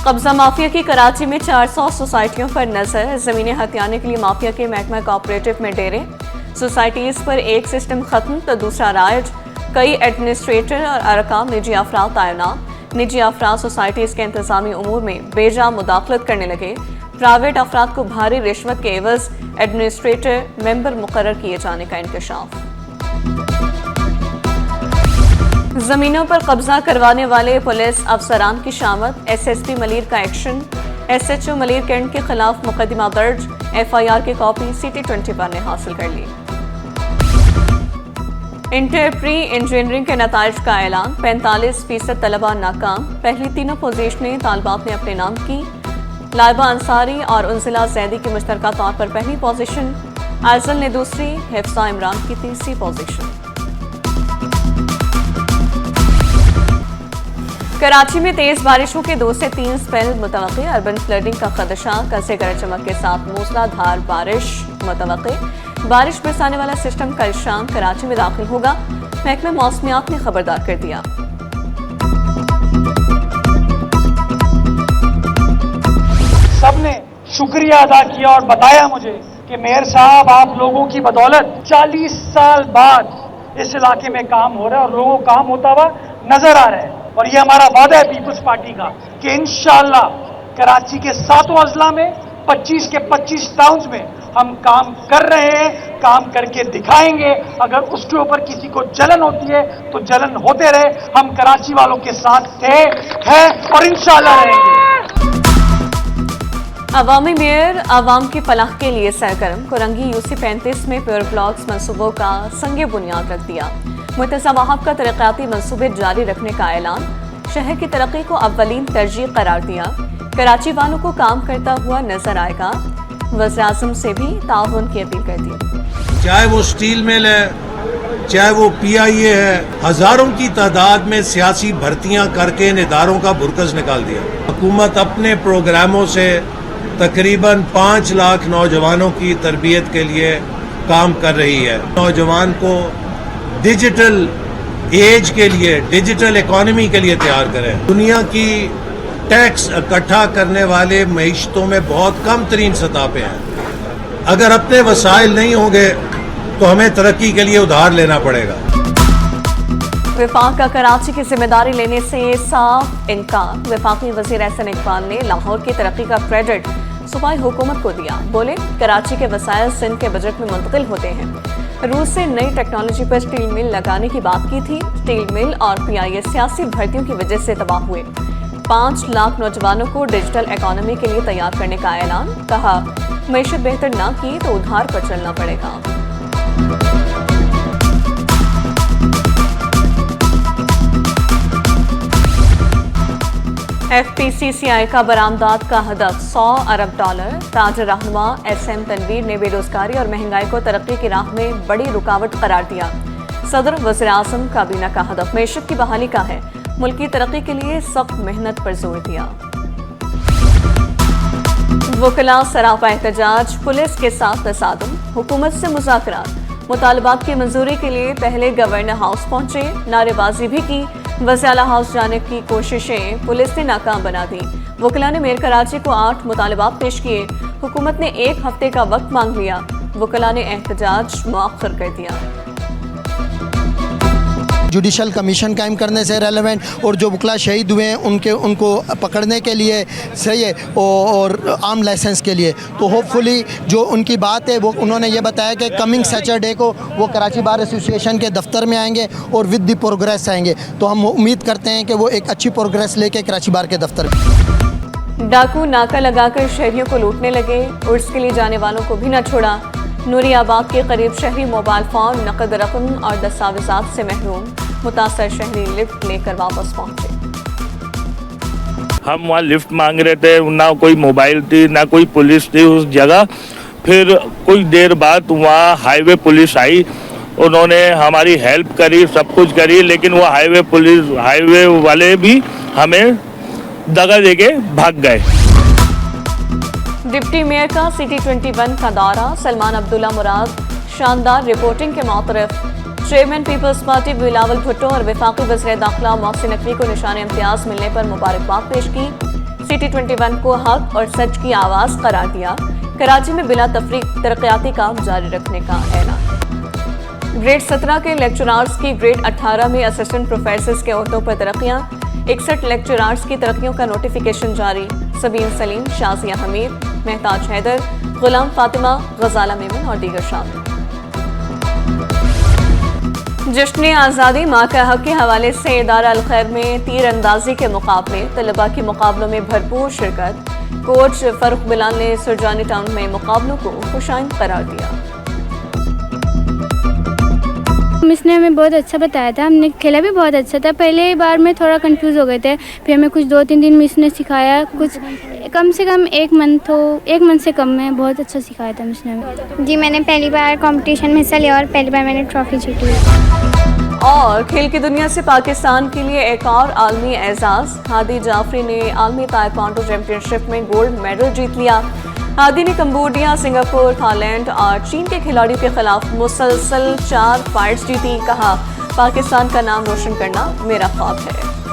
कब्जा माफिया की कराची में 400 सोसाइटियों पर नजर, जमीनें हथियाने के लिए माफिया के महकमा कोऑपरेटिव में डेरे। सोसाइटीज पर एक सिस्टम खत्म तो दूसरा राइज। कई एडमिनिस्ट्रेटर और अरकाम निजी अफराद तैनात। निजी अफराद सोसाइटीज के इंतजामी उमूर में बेजा मुदाखलत करने लगे। प्राइवेट अफराद को भारी रिश्वत के एवज एडमिनिस्ट्रेटर मेंबर मुकर्रर किए जाने का इंकशाफ। जमीनों पर कब्जा करवाने वाले पुलिस अफसरान की शामत, SSP मलिर का एक्शन। SHO मलिर कैंट के खिलाफ मुकदमा दर्ज। FIR की कॉपी CT21 ने हासिल कर ली। इंटर प्री इंजीनियरिंग के नताइज का ऐलान, 45% तलबा नाकाम। पहली तीनों पोजीशनें तालबात ने अपने नाम की। लाइबा अंसारी और उनजिला जैदी की मुश्तरका तौर पर पहली पोजीशन, आइजल ने दूसरी, हिफ्सा इमरान की तीसरी पोजीशन। कराची में तेज बारिशों के 2 से 3 स्पेल मुतवक्के। अर्बन फ्लडिंग का खदशा, कसे गरज चमक के साथ मूसलाधार बारिश मुतवक्के। बारिश बरसाने वाला सिस्टम कल शाम कराची में दाखिल होगा, महकमे मौसमियात ने खबरदार कर दिया। सबने शुक्रिया अदा किया और बताया मुझे कि मेयर साहब, आप लोगों की बदौलत 40 साल बाद इस इलाके में काम हो रहा है और लोगों को काम होता हुआ नजर आ रहा है। और ये हमारा वादा है पीपुल्स पार्टी का कि इंशाअल्लाह कराची के 7 अजला में 25 के 25 टाउन्स में हम काम कर रहे हैं, काम करके दिखाएंगे। अगर उसके ऊपर किसी को जलन होती है तो जलन होते रहे, हम कराची वालों के साथ थे, हैं और इंशाअल्लाह रहेंगे। अवामी मेयर आवाम की फलाह के लिए सरगर्म, कोरंगी UC 35 में प्योर ब्लॉक्स मंसूबों का संगे बुनियाद रख दिया। मुतज़ा वहाब का तरक्याती मंसूबे जारी रखने का ऐलान, शहर की तरक्की को अव्वलीन तरजीह करार दिया। कराची वालों को काम करता हुआ नजर आएगा। वज़ीर-ए-आज़म से भी ताउन की अपील कर दी। चाहे वो स्टील मिल है, चाहे वो PIA है, हजारों की तादाद में सियासी भर्तियां करके इन इदारों का बुरकस निकाल दिया। हुकूमत अपने प्रोग्रामों से तकरीबन 5 लाख नौजवानों की तरबियत के लिए काम कर रही है। नौजवान को डिजिटल एज के लिए, डिजिटल इकोनॉमी के लिए तैयार करें। दुनिया की टैक्स इकट्ठा करने वाले मईशतों में बहुत कम तरीन सतह पे हैं। अगर अपने वसाइल नहीं होंगे तो हमें तरक्की के लिए उधार लेना पड़ेगा। विफाक का कराची की जिम्मेदारी लेने से साफ इनकार। वफाकी वजीर एहसन इकबाल ने लाहौर की तरक्की का क्रेडिट सूबाई हुकूमत को दिया। बोले, कराची के वसाइल सिंध के बजट में मुंतकिल होते हैं। रूस से नई टेक्नोलॉजी पर स्टील मिल लगाने की बात की थी। स्टील मिल और PIA सियासी भर्तियों की वजह से तबाह हुए। 5 लाख नौजवानों को डिजिटल इकोनॉमी के लिए तैयार करने का ऐलान। कहा, मईशत बेहतर ना की तो उधार पर चलना पड़ेगा। FPCCI का बरामदात का हदफ $100 अरब। ताजर रहनुमा SM तनवीर ने बेरोजगारी और महंगाई को तरक्की की राह में बड़ी रुकावट करार दिया। सदर वज़ीर-ए-आज़म काबीना का हदफ मईशत की बहाली का है। मुल्क की तरक्की के लिए सख्त मेहनत पर जोर दिया। वकला सरापा एहतजाज, पुलिस के साथ तसादुम, हुकूमत से मुज़ाकरात। मुतालबात की मंजूरी के लिए पहले गवर्नर हाउस पहुंचे, नारेबाजी भी की। वज़ीर हाउस जाने की कोशिशें पुलिस ने नाकाम बना दी। वकला ने मेयर कराची को 8 मुतालबात पेश किए। हुकूमत ने 1 हफ्ते का वक्त मांग लिया। वकला ने एहतजाज मुअख्खर कर दिया। जुडिशल कमीशन कायम करने से रेलेवेंट, और जो वकला शहीद हुए हैं उनको पकड़ने के लिए सही है, और आम लाइसेंस के लिए। तो होपफुली जो उनकी बात है वो उन्होंने ये बताया कि कमिंग सैटरडे को वो कराची बार एसोसिएशन के दफ्तर में आएंगे और विद द प्रोग्रेस आएंगे। तो हम उम्मीद करते हैं कि वो एक अच्छी प्रोग्रेस लेके कराची बार के दफ्तर में। डाकू नाका लगाकर शहरियों को लूटने लगे। उर्स के लिए जाने वालों को भी न छोड़ा। नूरियाबाद के करीब शहरी मोबाइल फ़ोन, नकद रकम और दस्तावेजात से महरूम। मुतासर शहरी लिफ्ट लेकर वापस पहुंचे। हम वहाँ लिफ्ट मांग रहे थे, ना कोई मोबाइल थी, ना कोई पुलिस थी उस जगह। फिर कुछ देर बाद वहाँ हाईवे पुलिस आई, उन्होंने हमारी हेल्प करी, सब कुछ करी, लेकिन वो हाईवे वाले भी हमें दगा देके भाग गए। डिप्टी मेयर का CT21 का दौरा, सलमान अब्दुल्ला मुराद शानदार रिपोर्टिंग के मौतरफ। चेयरमैन पीपल्स पार्टी बिलावल भुट्टो और वफाकी वज़ीर दाखिला मोहसिन नकवी को निशान इम्तियाज मिलने पर मुबारकबाद पेश की। CT21 को हक और सच की आवाज़ करार दिया। कराची में बिला तफरीक तरक्याती काम जारी रखने का ऐलान। ग्रेड 17 के लेक्चरार्स की ग्रेड 18 में असिस्टेंट प्रोफेसर्स के ओहदों पर तरक्कियां। 61 लेक्चरार्स की तरक्कियों का नोटिफिकेशन जारी। सबीन सलीम, शाजिया हमीद, महताज हैदर, गुलाम फातिमा, गजाला मेमन और दीगर शामिल। जश्न आज़ादी माँ का हक के हवाले से इदारा अल खैर में तीर अंदाजी के मुकाबले, तलबा के मुकाबलों में भरपूर शिरकत। कोच फरूख बिलाल ने सुरजानी टाउन में मुकाबलों को खुशाइंद करार दिया। मिस ने हमें बहुत अच्छा बताया था, हमने खेला भी बहुत अच्छा था। पहले बार में थोड़ा कंफ्यूज हो गए थे, फिर हमें कुछ 2-3 दिन मिस ने सिखाया, कुछ कम से कम एक मंथ से कम में बहुत अच्छा सिखाया था मिस ने हमें। जी, मैंने पहली बार कंपटीशन में हिस्सा लिया और पहली बार मैंने ट्रॉफी जीती। और खेल की दुनिया से पाकिस्तान के लिए एक और आलमी एजाज। हादी जाफरी ने आलमी ताइक्वांडो चैंपियनशिप में गोल्ड मेडल जीत लिया। हादी ने कंबोडिया, सिंगापुर, थाईलैंड और चीन के खिलाड़ियों के खिलाफ मुसलसल 4 फाइट्स जीती। कहा, पाकिस्तान का नाम रोशन करना मेरा ख्वाब है।